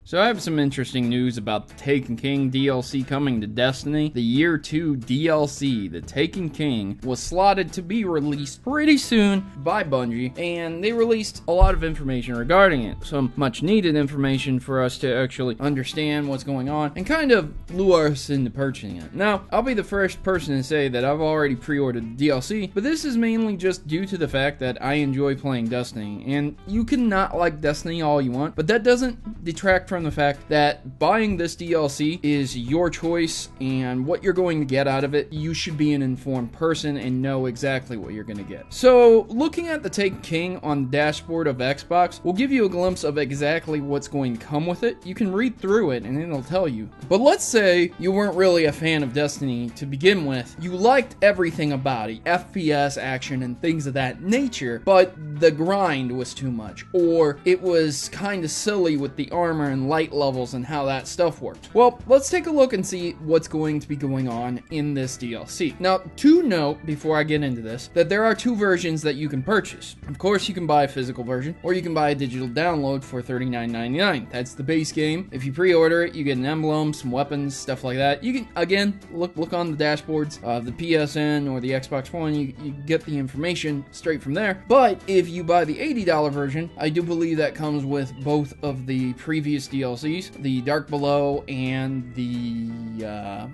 So I have some interesting news about the Taken King DLC coming to Destiny. The Year 2 DLC, the Taken King, was slotted to be released pretty soon by Bungie, and they released a lot of information regarding it. Some much needed information for us to actually understand what's going on and kind of lure us into purchasing it. Now, I'll be the first person to say that I've already pre-ordered the DLC, but this is mainly just due to the fact that I enjoy playing Destiny, and you can not like Destiny all you want, but that doesn't detract from the fact that buying this DLC is your choice, and what you're going to get out of it, you should be an informed person and know exactly what you're going to get. So, looking at the Taken King on the dashboard of Xbox will give you a glimpse of exactly what's going to come with it. You can read through it and it'll tell you. But let's say you weren't really a fan of Destiny to begin with. You liked everything about it, FPS, action, and things of that nature, but the grind was too much, or it was kind of silly with the armor and light levels and how that stuff worked. Well, let's take a look and see what's going to be going on in this DLC. Now, to note, before I get into this, that there are two versions that you can purchase. Of course, you can buy a physical version, or you can buy a digital download for $39.99. That's the base game. If you pre-order it, you get an emblem, some weapons, stuff like that. You can, again, look on the dashboards of the PSN or the Xbox One, you get the information straight from there. But if you buy the $80 version, I do believe that comes with both of the previous DLCs, the Dark Below and the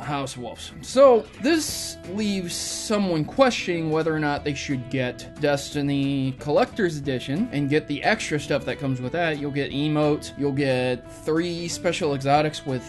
House of Wolves. So this leaves someone questioning whether or not they should get Destiny Collector's Edition and get the extra stuff that comes with that. You'll get emotes, you'll get 3 special exotics with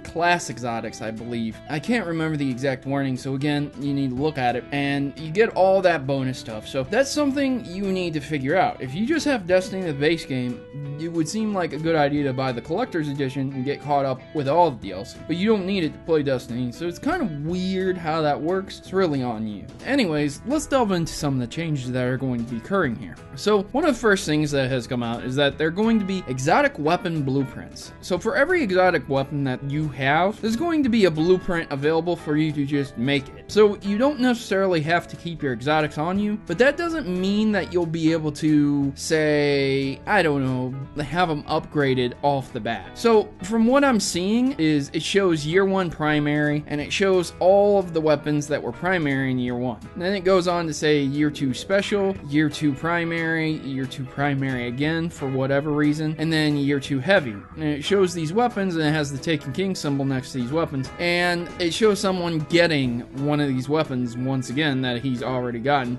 class exotics, I believe. I can't remember the exact wording, so again, you need to look at it, and you get all that bonus stuff. So that's something you need to figure out. If you just have Destiny, the base game, it would seem like a good idea to buy the Collector's Edition and get caught up with all the DLC. But you don't need it to play Destiny, so it's kind of weird how that works. It's really on you. Anyways, let's delve into some of the changes that are going to be occurring here. So one of the first things that has come out is that they're going to be exotic weapon blueprints. So for every exotic weapon that you have, there's going to be a blueprint available for you to just make it. So you don't necessarily have to keep your exotics on you, but that doesn't mean that you'll be able to, say, I don't know, have them upgraded off the bat. So from what I'm seeing is it shows year 1 primary, and it shows all of the weapons that were primary in year 1. And then it goes on to say year 2 special, year 2 primary, year 2 primary again for whatever reason, and then year 2 heavy. And it shows these weapons, and it has the Taken King symbol next to these weapons, and it shows someone getting one of these weapons once again that he's already gotten,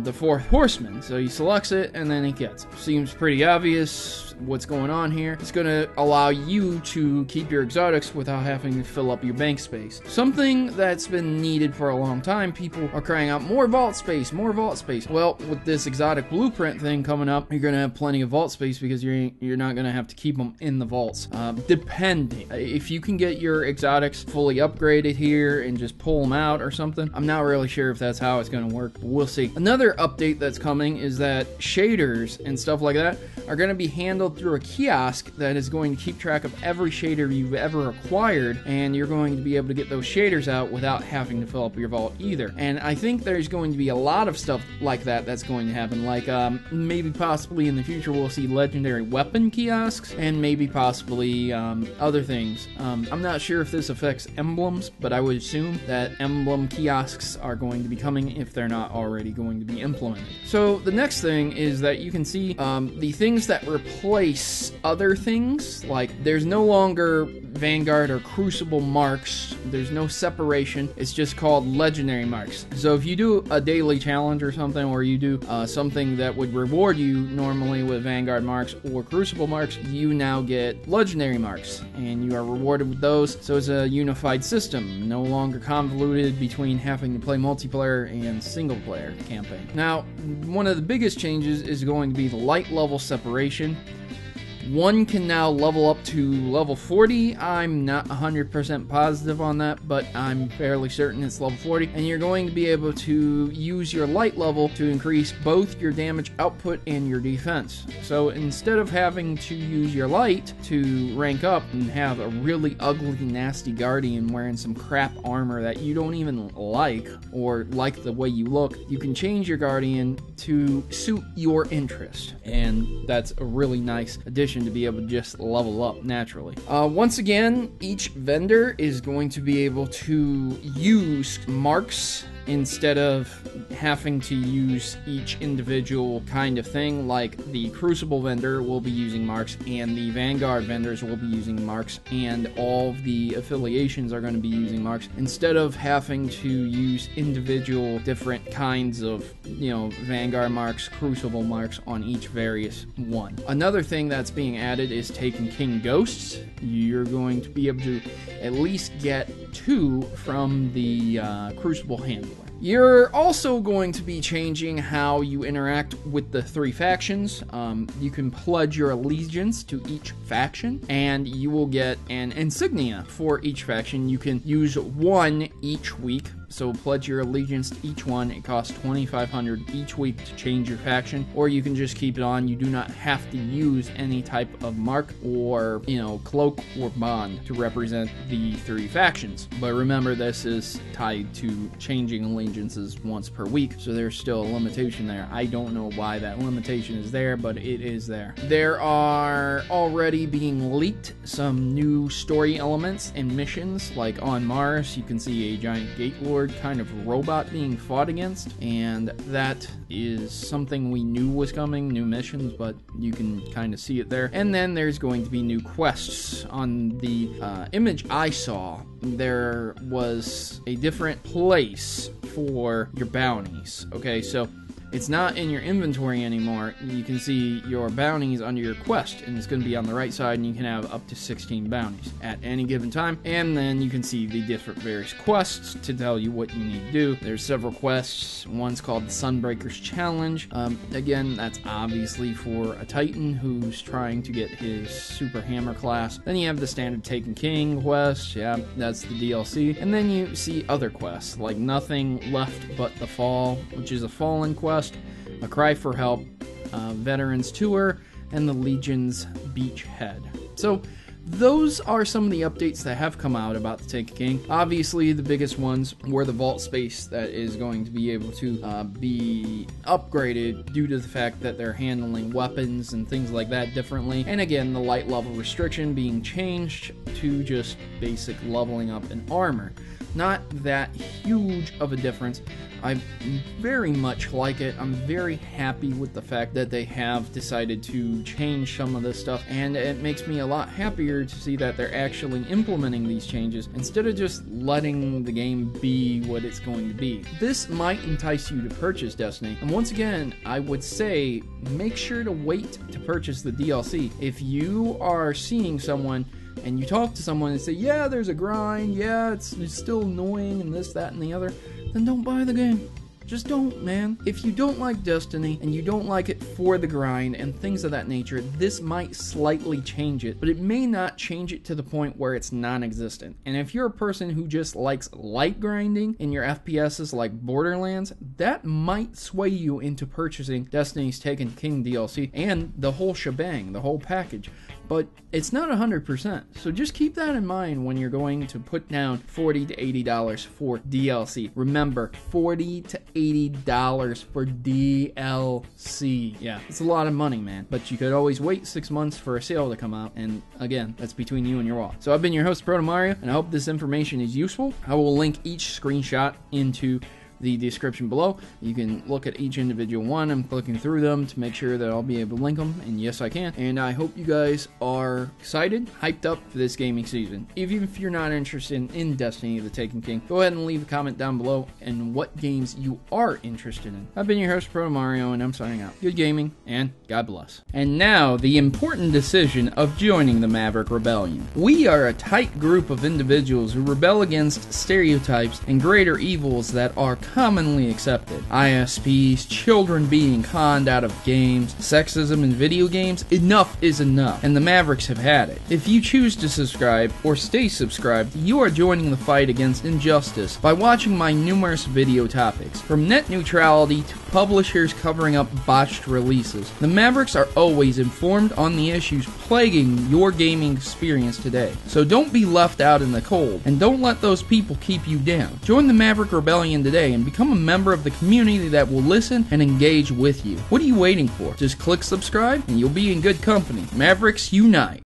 the 4th Horseman. So he selects it, and then he gets it. Seems pretty obvious what's going on here. It's going to allow you to keep your exotics without having to fill up your bank space. Something that's been needed for a long time. People are crying out, more vault space, more vault space. Well, with this exotic blueprint thing coming up, you're going to have plenty of vault space because you're not going to have to keep them in the vaults. Depending. If you can get your exotics fully upgraded here and just pull them out or something, I'm not really sure if that's how it's going to work, but we'll see. Another update that's coming is that shaders and stuff like that are going to be handled through a kiosk that is going to keep track of every shader you've ever acquired, and you're going to be able to get those shaders out without having to fill up your vault either. And I think there's going to be a lot of stuff like that that's going to happen, like maybe possibly in the future we'll see legendary weapon kiosks, and maybe possibly other things. I'm not sure if this affects emblems, but I would assume that emblem kiosks are going to be coming if they're not already going to be implemented. So the next thing is that you can see the things that replace other things, like there's no longer Vanguard or Crucible marks. There's no separation. It's just called legendary marks. So if you do a daily challenge or something, or you do something that would reward you normally with Vanguard marks or Crucible marks, you now get legendary marks, and you are rewarded with those. So it's a unified system, no longer convoluted between having to play multiplayer and single player campaign. Now, one of the biggest changes is going to be the light level separation. One can now level up to level 40. I'm not 100% positive on that, but I'm fairly certain it's level 40. And you're going to be able to use your light level to increase both your damage output and your defense. So instead of having to use your light to rank up and have a really ugly, nasty Guardian wearing some crap armor that you don't even like, or like the way you look, you can change your Guardian to suit your interest. And that's a really nice addition position to be able to just level up naturally. Once again, each vendor is going to be able to use marks instead of having to use each individual kind of thing. Like the Crucible vendor will be using marks, and the Vanguard vendors will be using marks, and all of the affiliations are going to be using marks, instead of having to use individual different kinds of, Vanguard marks, Crucible marks on each various one. Another thing that's being added is Taken King Ghosts. You're going to be able to at least get 2 from the Crucible handler. You're also going to be changing how you interact with the 3 factions. You can pledge your allegiance to each faction, and you will get an insignia for each faction. You can use 1 each week. So pledge your allegiance to each one. It costs $2,500 each week to change your faction, or you can just keep it on. You do not have to use any type of mark or, cloak or bond to represent the 3 factions. But remember, this is tied to changing allegiances once per week, so there's still a limitation there. I don't know why that limitation is there, but it is there. There are already being leaked some new story elements and missions, like on Mars, you can see a giant gate lord kind of robot being fought against, and that is something we knew was coming, new missions, but you can kind of see it there. And then there's going to be new quests. On the image I saw, there was a different place for your bounties. Okay, so it's not in your inventory anymore. You can see your bounties under your quest, and it's going to be on the right side, and you can have up to 16 bounties at any given time. And then you can see the different various quests to tell you what you need to do. There's several quests. One's called the Sunbreakers Challenge. Again, that's obviously for a Titan who's trying to get his Super Hammer class. Then you have the standard Taken King quest. Yeah, that's the DLC. And then you see other quests, like Nothing Left But the Fall, which is a Fallen quest, A Cry for Help, Veterans Tour, and the Legion's Beachhead. So those are some of the updates that have come out about the Taken King. Obviously, the biggest ones were the vault space that is going to be able to be upgraded due to the fact that they're handling weapons and things like that differently. And again, the light level restriction being changed to just basic leveling up in armor. Not that huge of a difference. I very much like it. I'm very happy with the fact that they have decided to change some of this stuff, and it makes me a lot happier to see that they're actually implementing these changes instead of just letting the game be what it's going to be. This might entice you to purchase Destiny, and once again, I would say make sure to wait to purchase the DLC. If you are seeing someone and you talk to someone and say, yeah, there's a grind, yeah, it's still annoying and this, that, and the other, then don't buy the game. Just don't, man. If you don't like Destiny and you don't like it for the grind and things of that nature, this might slightly change it, but it may not change it to the point where it's non-existent. And if you're a person who just likes light grinding in your FPSs like Borderlands, that might sway you into purchasing Destiny's Taken King DLC and the whole shebang, the whole package. But it's not 100%, so just keep that in mind when you're going to put down $40 to $80 for DLC. Remember, $40 to $80 for DLC. Yeah, it's a lot of money, man. But you could always wait 6 months for a sale to come out, and again, that's between you and your wallet. So I've been your host, Protomario, and I hope this information is useful. I will link each screenshot into the description below. You can look at each individual one. I'm clicking through them to make sure that I'll be able to link them, and yes, I can. And I hope you guys are excited, hyped up for this gaming season. Even if you're not interested in Destiny the Taken King, go ahead and leave a comment down below and what games you are interested in. I've been your host, Protomario, and I'm signing out. Good gaming, and God bless. And now, the important decision of joining the Maverick Rebellion. We are a tight group of individuals who rebel against stereotypes and greater evils that are commonly accepted. ISPs, children being conned out of games, sexism in video games, enough is enough, and the Mavericks have had it. If you choose to subscribe, or stay subscribed, you are joining the fight against injustice by watching my numerous video topics, from net neutrality to publishers covering up botched releases. The Mavericks are always informed on the issues plaguing your gaming experience today. So don't be left out in the cold, and don't let those people keep you down. Join the Maverick Rebellion today and become a member of the community that will listen and engage with you. What are you waiting for? Just click subscribe and you'll be in good company. Mavericks unite!